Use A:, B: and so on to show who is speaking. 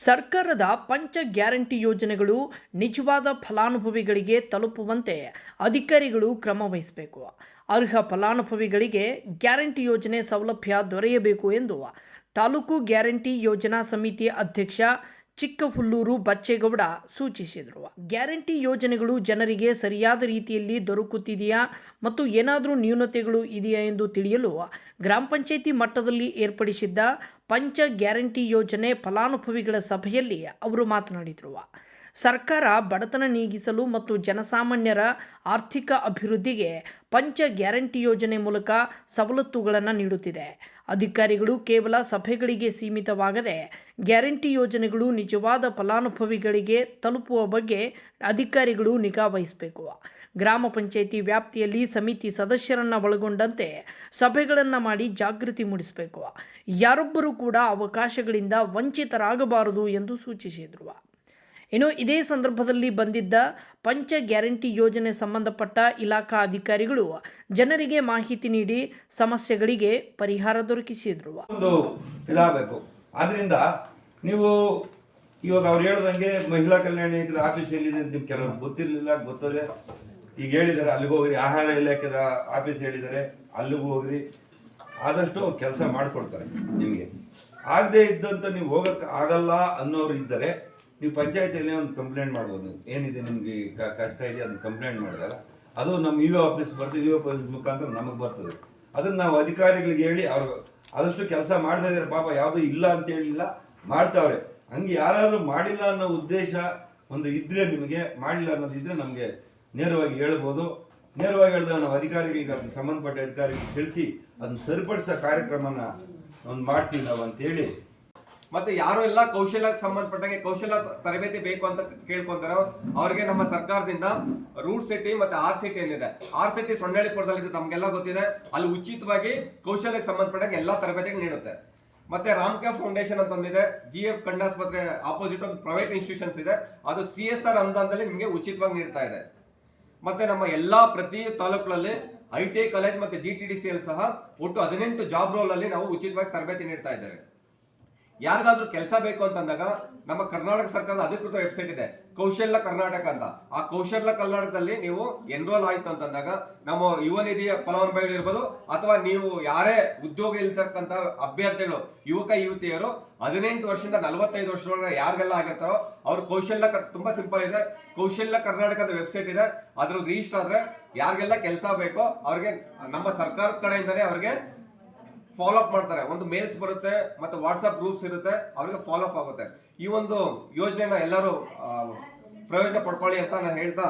A: ಸರ್ಕಾರದ ಪಂಚ ಗ್ಯಾರಂಟಿ ಯೋಜನೆಗಳು ನಿಜವಾದ ಫಲಾನುಭವಿಗಳಿಗೆ ತಲುಪುವಂತೆ ಅಧಿಕಾರಿಗಳು ಕ್ರಮ ವಹಿಸಬೇಕು. ಅರ್ಹ ಫಲಾನುಭವಿಗಳಿಗೆ ಗ್ಯಾರಂಟಿ ಯೋಜನೆ ಸೌಲಭ್ಯ ದೊರೆಯಬೇಕು ಎಂದು ತಾಲೂಕು ಗ್ಯಾರಂಟಿ ಯೋಜನಾ ಸಮಿತಿ ಅಧ್ಯಕ್ಷ ಚಿಕ್ಕಹುಲ್ಲೂರು ಬಚ್ಚೇಗೌಡ ಸೂಚಿಸಿದರು. ಗ್ಯಾರಂಟಿ ಯೋಜನೆಗಳು ಜನರಿಗೆ ಸರಿಯಾದ ರೀತಿಯಲ್ಲಿ ದೊರಕುತ್ತಿದೆಯಾ ಮತ್ತು ಏನಾದರೂ ನ್ಯೂನತೆಗಳು ಇದೆಯಾ ಎಂದು ತಿಳಿಯಲು ಗ್ರಾಮ ಪಂಚಾಯಿತಿ ಮಟ್ಟದಲ್ಲಿ ಏರ್ಪಡಿಸಿದ್ದ ಪಂಚ ಗ್ಯಾರಂಟಿ ಯೋಜನೆ ಫಲಾನುಭವಿಗಳ ಸಭೆಯಲ್ಲಿ ಅವರು ಮಾತನಾಡಿದರು. ಸರ್ಕಾರ ಬಡತನ ನೀಗಿಸಲು ಮತ್ತು ಜನಸಾಮಾನ್ಯರ ಆರ್ಥಿಕ ಅಭಿವೃದ್ಧಿಗೆ ಪಂಚ ಗ್ಯಾರಂಟಿ ಯೋಜನೆ ಮೂಲಕ ಸವಲತ್ತುಗಳನ್ನು ನೀಡುತ್ತಿದೆ. ಅಧಿಕಾರಿಗಳು ಕೇವಲ ಸಭೆಗಳಿಗೆ ಸೀಮಿತವಾಗದೆ ಗ್ಯಾರಂಟಿ ಯೋಜನೆಗಳು ನಿಜವಾದ ಫಲಾನುಭವಿಗಳಿಗೆ ತಲುಪುವ ಬಗ್ಗೆ ಅಧಿಕಾರಿಗಳು ನಿಗಾ ವಹಿಸಬೇಕು. ಗ್ರಾಮ ಪಂಚಾಯಿತಿ ವ್ಯಾಪ್ತಿಯಲ್ಲಿ ಸಮಿತಿ ಸದಸ್ಯರನ್ನ ಒಳಗೊಂಡಂತೆ ಸಭೆಗಳನ್ನು ಮಾಡಿ ಜಾಗೃತಿ ಮೂಡಿಸಬೇಕು. ಯಾರೊಬ್ಬರೂ ಕೂಡ ಅವಕಾಶಗಳಿಂದ ವಂಚಿತರಾಗಬಾರದು ಎಂದು ಸೂಚಿಸಿದರು. ಇನ್ನು ಇದೇ ಸಂದರ್ಭದಲ್ಲಿ ಬಂದಿದ್ದ ಪಂಚ ಗ್ಯಾರಂಟಿ ಯೋಜನೆ ಸಂಬಂಧಪಟ್ಟ ಇಲಾಖಾ ಅಧಿಕಾರಿಗಳು ಜನರಿಗೆ ಮಾಹಿತಿ ನೀಡಿ ಸಮಸ್ಯೆಗಳಿಗೆ ಪರಿಹಾರ ದೊರಕಿಸಿದ್ರು.
B: ಒಂದು ಇದಾಗಬೇಕು. ಆದ್ರಿಂದ ನೀವು ಇವಾಗ ಅವ್ರು ಹೇಳ್ದಂಗೆ ಮಹಿಳಾ ಕಲ್ಯಾಣ ಇಲಾಖೆ ಆಫೀಸ್ ಎಲ್ಲಿದೆ ಅಂತ ನಿಮ್ಗೆ ಕೆಲವರು ಗೊತ್ತಿರಲಿಲ್ಲ, ಗೊತ್ತದೆ. ಈಗ ಹೇಳಿದ್ದಾರೆ ಅಲ್ಲಿಗೆ ಹೋಗ್ರಿ, ಆಹಾರ ಇಲಾಖೆದ ಆಫೀಸ್ ಹೇಳಿದ್ದಾರೆ ಅಲ್ಲಿಗೂ ಹೋಗ್ರಿ, ಆದಷ್ಟು ಕೆಲಸ ಮಾಡಿಕೊಡ್ತಾರೆ ನಿಮಗೆ. ಆಗದೆ ಇದ್ದಂತ ನೀವು ಹೋಗಕ್ಕೆ ಆಗಲ್ಲ ಅನ್ನೋರು ಇದ್ದರೆ ನೀವು ಪಂಚಾಯತಿಯಲ್ಲಿ ಒಂದು ಕಂಪ್ಲೇಂಟ್ ಮಾಡ್ಬೋದು. ಏನಿದೆ ನಿಮ್ಗೆ ಕಷ್ಟ ಇದೆ ಅದನ್ನ ಕಂಪ್ಲೇಂಟ್ ಮಾಡಿದಾಗ ಅದು ನಮ್ಮ ವಿಒ ಆಫೀಸ್ ಬರ್ತದೆ, ವಿಒ ಆಫೀಸ್ ಮುಖಾಂತರ ನಮಗೆ ಬರ್ತದೆ. ಅದನ್ನ ನಾವು ಅಧಿಕಾರಿಗಳಿಗೆ ಹೇಳಿ ಅವ್ರು ಆದಷ್ಟು ಕೆಲಸ ಮಾಡ್ತಾ ಇದ್ದಾರೆ. ಪಾಪ ಯಾವುದು ಇಲ್ಲ ಅಂತ ಹೇಳಿಲ್ಲ, ಮಾಡ್ತಾವ್ರೆ. ಹಂಗೆ ಯಾರಾದ್ರೂ ಮಾಡಿಲ್ಲ ಅನ್ನೋ ಉದ್ದೇಶ ಒಂದು ಇದ್ರೆ, ನಿಮಗೆ ಮಾಡಿಲ್ಲ ಅನ್ನೋದಿದ್ರೆ ನಮಗೆ ನೇರವಾಗಿ ಹೇಳ್ಬೋದು. ನೇರವಾಗಿ ಹೇಳಿದಾಗ ನಾವು ಅಧಿಕಾರಿಗಳಿಗೆ ಅದಕ್ಕೆ ಸಂಬಂಧಪಟ್ಟ ಅಧಿಕಾರಿಗಳಿಗೆ ತಿಳಿಸಿ ಅದನ್ನ ಸರಿಪಡಿಸೋ ಕಾರ್ಯಕ್ರಮನ ಒಂದು ಮಾಡ್ತೀವಿ ನಾವು ಅಂತೇಳಿ.
C: ಮತ್ತೆ ಯಾರು ಎಲ್ಲ ಕೌಶಲ್ಯಕ್ಕೆ ಸಂಬಂಧಪಟ್ಟಾಗೆ ಕೌಶಲ್ಯ ತರಬೇತಿ ಬೇಕು ಅಂತ ಕೇಳ್ಕೊಂತಾರೋ ಅವ್ರಿಗೆ ನಮ್ಮ ಸರ್ಕಾರದಿಂದ ರೂಟ್ ಸಿಟಿ ಮತ್ತೆ ಆರ್ ಸಿಟಿ ಏನಿದೆ, ಆರ್ ಸಿಟಿ ಸೊಂಡಳ್ಳಿಪುರದಲ್ಲಿ ತಮ್ಗೆಲ್ಲ ಗೊತ್ತಿದೆ, ಅಲ್ಲಿ ಉಚಿತವಾಗಿ ಕೌಶಲ್ಯಕ್ಕೆ ಸಂಬಂಧಪಟ್ಟಾಗ ಎಲ್ಲಾ ತರಬೇತಿ ನೀಡುತ್ತೆ. ಮತ್ತೆ ರಾಮ್ಕೆ ಫೌಂಡೇಶನ್ ಅಂತ ಒಂದಿದೆ, GF ಕಣ್ಣಾಸ್ಪತ್ರೆ ಆಪೋಸಿಟ್ ಒಂದು ಪ್ರೈವೇಟ್ ಇನ್ಸ್ಟಿಟ್ಯೂಷನ್ಸ್ ಇದೆ, ಅದು CSR ಅನುದಾನದಲ್ಲಿ ನಿಮಗೆ ಉಚಿತವಾಗಿ ನೀಡ್ತಾ ಇದೆ. ಮತ್ತೆ ನಮ್ಮ ಎಲ್ಲಾ ಪ್ರತಿ ತಾಲೂಕುಗಳಲ್ಲಿ ITI ಕಾಲೇಜ್ ಮತ್ತೆ GTDCL ಸಹ ಒಟ್ಟು 18 ಜಾಬ್ ರೋಲ್ ಅಲ್ಲಿ ನಾವು ಉಚಿತವಾಗಿ ತರಬೇತಿ ನೀಡ್ತಾ ಇದ್ದೇವೆ. ಯಾರಿಗಾದ್ರೂ ಕೆಲಸ ಬೇಕು ಅಂತಂದಾಗ ನಮ್ಮ ಕರ್ನಾಟಕ ಸರ್ಕಾರದ ಅಧಿಕೃತ ವೆಬ್ಸೈಟ್ ಇದೆ, ಕೌಶಲ್ಯ ಕರ್ನಾಟಕ ಅಂತ. ಆ ಕೌಶಲ್ಯ ಕರ್ನಾಟಕದಲ್ಲಿ ನೀವು ಎನ್ರೋಲ್ ಆಯ್ತು ಅಂತಂದಾಗ ನಮ್ಮ ಯುವ ನಿಧಿಯ ಫಲಾನುಭವಿಗಳು ಇರ್ಬೋದು, ಅಥವಾ ನೀವು ಯಾರೇ ಉದ್ಯೋಗ ಇಲ್ತಕ್ಕಂತ ಅಭ್ಯರ್ಥಿಗಳು, ಯುವಕ ಯುವತಿಯರು 18 ವರ್ಷದಿಂದ 45 ವರ್ಷದೊಳಗೆ ಯಾರಿಗೆಲ್ಲ ಆಗಿರ್ತಾರೋ ಅವ್ರ ಕೌಶಲ್ಯ ತುಂಬಾ ಸಿಂಪಲ್ ಇದೆ. ಕೌಶಲ್ಯ ಕರ್ನಾಟಕದ ವೆಬ್ಸೈಟ್ ಇದೆ, ಅದ್ರಲ್ಲಿ ರಿಜಿಸ್ಟರ್ ಆದ್ರೆ ಯಾರಿಗೆಲ್ಲ ಕೆಲಸ ಬೇಕೋ ಅವ್ರಿಗೆ ನಮ್ಮ ಸರ್ಕಾರದ ಕಡೆಯಿಂದನೇ ಅವ್ರಿಗೆ ಫಾಲೋ ಅಪ್ ಮಾಡ್ತಾರೆ. ಒಂದು ಮೇಲ್ಸ್ ಬರುತ್ತೆ, ಮತ್ತೆ ವಾಟ್ಸ್ಆಪ್ ಗ್ರೂಪ್ಸ್ ಇರುತ್ತೆ, ಅವ್ರಿಗೆ ಫಾಲೋ ಅಪ್ ಆಗುತ್ತೆ. ಈ ಒಂದು ಯೋಜನೆನ ಎಲ್ಲರೂ ಪ್ರಯೋಜನ ಪಡ್ಕೊಳ್ಳಿ ಅಂತ ನಾನು ಹೇಳ್ತಾ